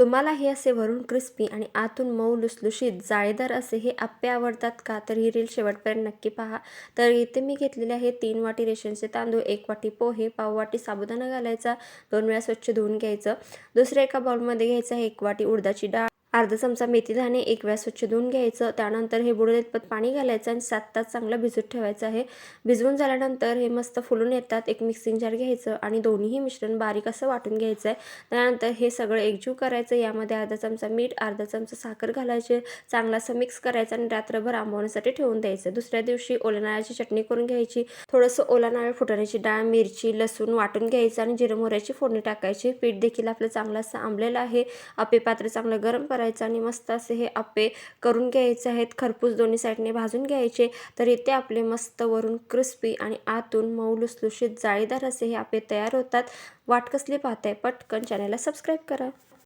तुम्हाला हे असे वरून क्रिस्पी आणि आतून मऊ लुसलुशीत जाळीदार असे हे आप्पे आवडतात का? तर ही रील शेवटपर्यंत नक्की पहा. तर इथे मी घेतलेले आहे 3 वाटी रेशनचे तांदूळ, 1 वाटी पोहे, पाव वाटी साबुदाणा घालायचा, 2 वेळा स्वच्छ धुवून घ्यायचं. दुसऱ्या एका बाउलमध्ये घ्यायचं आहे 1 वाटी उडदाची डाळ, अर्धा चमचा मेथी दाणे, 1 वेळा स्वच्छ धुवून घ्यायचं. त्यानंतर हे बुडवून इतपत पाणी घालायचं आणि 7 तास चांगलं भिजत ठेवायचं आहे. भिजवून झाल्यानंतर हे मस्त फुलून येतात. एक मिक्सिंग जार घ्यायचं आणि दोन्हीही मिश्रण बारीक असं वाटून घ्यायचं आहे. त्यानंतर हे सगळं एकजीव करायचं. यामध्ये अर्धा चमचा मीठ, अर्धा चमचा साखर घालायचे, चांगलं असं मिक्स करायचं आणि रात्रभर आंबवण्यासाठी ठेवून द्यायचं. दुसऱ्या दिवशी ओल्या नारळाची चटणी करून घ्यायची. थोडंसं ओला नारळ, फुटाण्याची डाळ, मिरची, लसूण वाटून घ्यायचं आणि जिरं मोहऱ्याची फोडणी टाकायची. पीठ देखील आपलं चांगलं असं आंबलेलं आहे. आप्पे पात्र चांगलं गरम करायचं आणि मस्त असे हे आप्पे करून घ्यायचे आहेत. खरपूस दोन्ही साईडने भाजून घ्यायचे. तर इथे आपले मस्त वरून क्रिस्पी आणि आतून मऊ लुसलुशीत जाळीदार असे हे आप्पे तयार होतात. वाट कसली पाहताय? पटकन चॅनलला सबस्क्राईब करा.